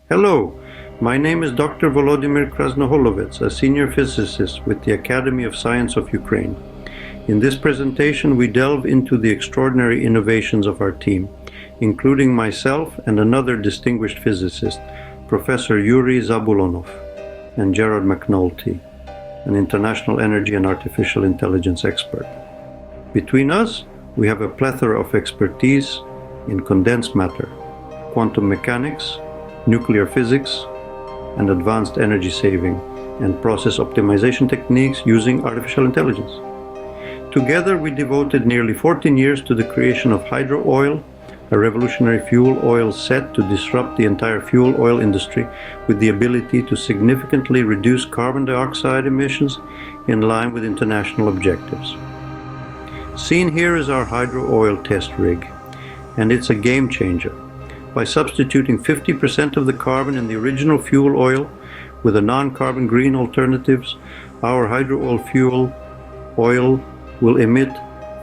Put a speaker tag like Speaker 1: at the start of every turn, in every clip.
Speaker 1: Hello, my name is Dr. Volodymyr Krasnoholovets, a senior physicist with the Academy of Science of Ukraine. In this presentation, we delve into the extraordinary innovations of our team, including myself and another distinguished physicist, Professor Yuri Zabulonov, and Gerard McNulty, an international energy and artificial intelligence expert. Between us, we have a plethora of expertise in condensed matter, quantum mechanics, nuclear physics, and advanced energy saving and process optimization techniques using artificial intelligence. Together, we devoted nearly 14 years to the creation of hydro oil, a revolutionary fuel oil set to disrupt the entire fuel oil industry with the ability to significantly reduce carbon dioxide emissions in line with international objectives. Seen here is our hydro oil test rig, and it's a game changer. By substituting 50% of the carbon in the original fuel oil with a non-carbon green alternatives, our hydro oil fuel oil will emit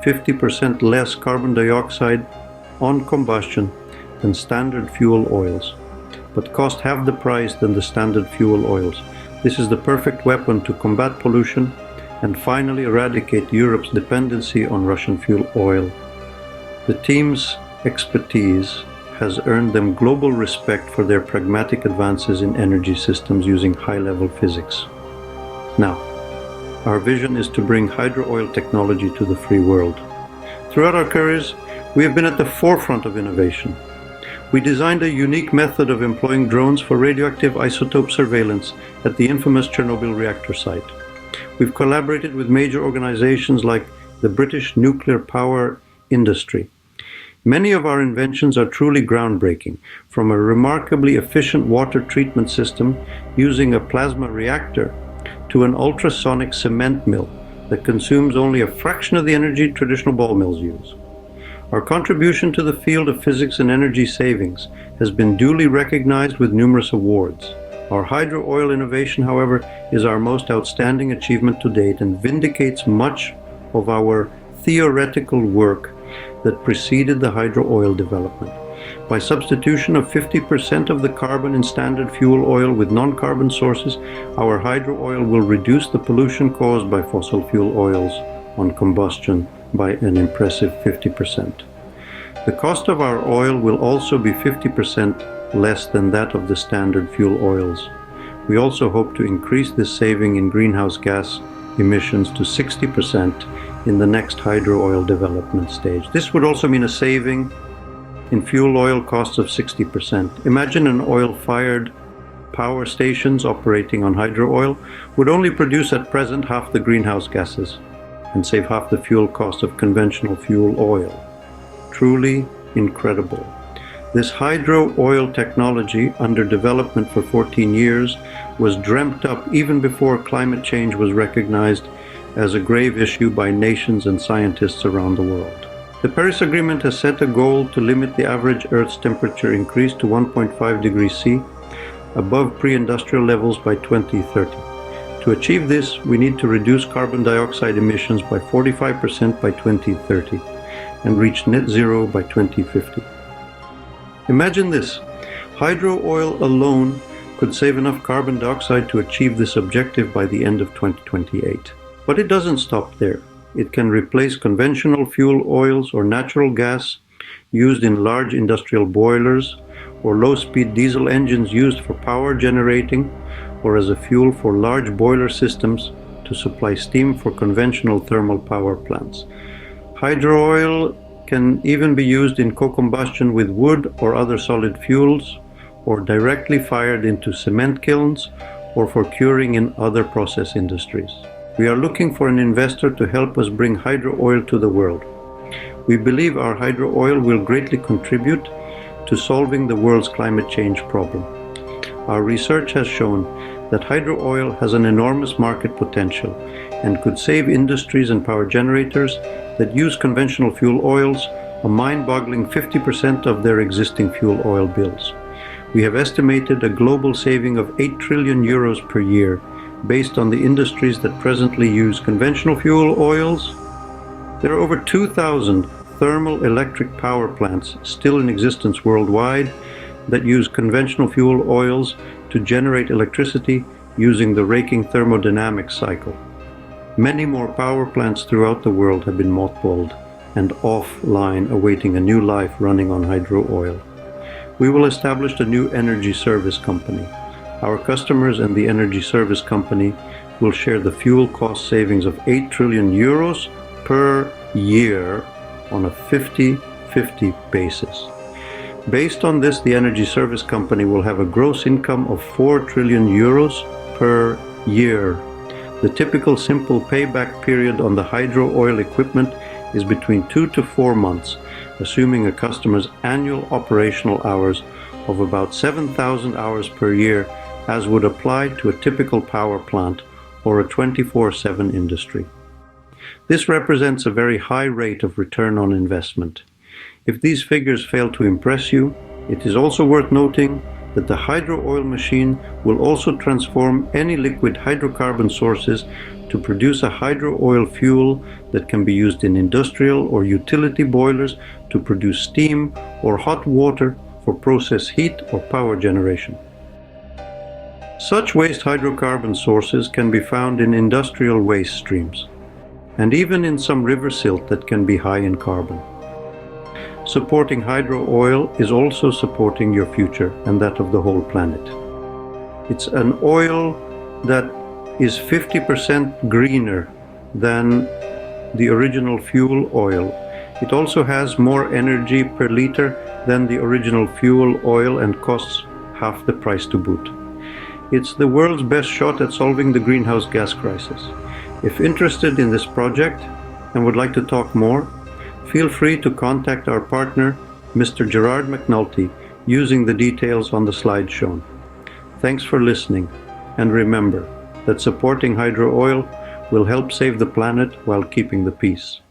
Speaker 1: 50% less carbon dioxide on combustion than standard fuel oils, but cost half the price than the standard fuel oils. This is the perfect weapon to combat pollution and finally eradicate Europe's dependency on Russian fuel oil. The team's expertise has earned them global respect for their pragmatic advances in energy systems using high-level physics. Now, our vision is to bring hydro oil technology to the free world. Throughout our careers, we have been at the forefront of innovation. We designed a unique method of employing drones for radioactive isotope surveillance at the infamous Chernobyl reactor site. We've collaborated with major organizations like the British nuclear power industry. Many of our inventions are truly groundbreaking, from a remarkably efficient water treatment system using a plasma reactor to an ultrasonic cement mill that consumes only a fraction of the energy traditional ball mills use. Our contribution to the field of physics and energy savings has been duly recognized with numerous awards. Our hydro oil innovation, however, is our most outstanding achievement to date and vindicates much of our theoretical work that preceded the hydro oil development. By substitution of 50% of the carbon in standard fuel oil with non-carbon sources, our hydro oil will reduce the pollution caused by fossil fuel oils on combustion by an impressive 50%. The cost of our oil will also be 50% less than that of the standard fuel oils. We also hope to increase this saving in greenhouse gas emissions to 60% in the next hydro oil development stage. This would also mean a saving in fuel oil costs of 60%. Imagine an oil-fired power stations operating on hydro oil would only produce at present half the greenhouse gases and save half the fuel cost of conventional fuel oil. Truly incredible. This hydro oil technology, under development for 14 years, was dreamt up even before climate change was recognized as a grave issue by nations and scientists around the world. The Paris Agreement has set a goal to limit the average Earth's temperature increase to 1.5 degrees C above pre-industrial levels by 2030. To achieve this, we need to reduce carbon dioxide emissions by 45% by 2030 and reach net zero by 2050. Imagine this: hydro oil alone could save enough carbon dioxide to achieve this objective by the end of 2028. But it doesn't stop there. It can replace conventional fuel oils or natural gas used in large industrial boilers or low-speed diesel engines used for power generating or as a fuel for large boiler systems to supply steam for conventional thermal power plants. Hydro oil can even be used in co-combustion with wood or other solid fuels, or directly fired into cement kilns, or for curing in other process industries. We are looking for an investor to help us bring hydro oil to the world. We believe our hydro oil will greatly contribute to solving the world's climate change problem. Our research has shown that hydro oil has an enormous market potential and could save industries and power generators that use conventional fuel oils a mind-boggling 50% of their existing fuel oil bills. We have estimated a global saving of 8 trillion euros per year based on the industries that presently use conventional fuel oils. There are over 2,000 thermal electric power plants still in existence worldwide that use conventional fuel oils to generate electricity using the raking thermodynamics cycle. Many more power plants throughout the world have been mothballed and offline, awaiting a new life running on hydro oil. We will establish a new energy service company. Our customers and the energy service company will share the fuel cost savings of 8 trillion euros per year on a 50-50 basis. Based on this, the energy service company will have a gross income of 4 trillion euros per year. The typical simple payback period on the hydro oil equipment is between 2 to 4 months, assuming a customer's annual operational hours of about 7,000 hours per year, as would apply to a typical power plant or a 24/7 industry. This represents a very high rate of return on investment. If these figures fail to impress you, it is also worth noting that the hydro oil machine will also transform any liquid hydrocarbon sources to produce a hydro oil fuel that can be used in industrial or utility boilers to produce steam or hot water for process heat or power generation. Such waste hydrocarbon sources can be found in industrial waste streams, and even in some river silt that can be high in carbon. Supporting hydro oil is also supporting your future and that of the whole planet. It's an oil that is 50% greener than the original fuel oil. It also has more energy per liter than the original fuel oil and costs half the price to boot. It's the world's best shot at solving the greenhouse gas crisis. If interested in this project and would like to talk more, feel free to contact our partner, Mr. Gerard McNulty, using the details on the slide shown. Thanks for listening, and remember that supporting hydro oil will help save the planet while keeping the peace.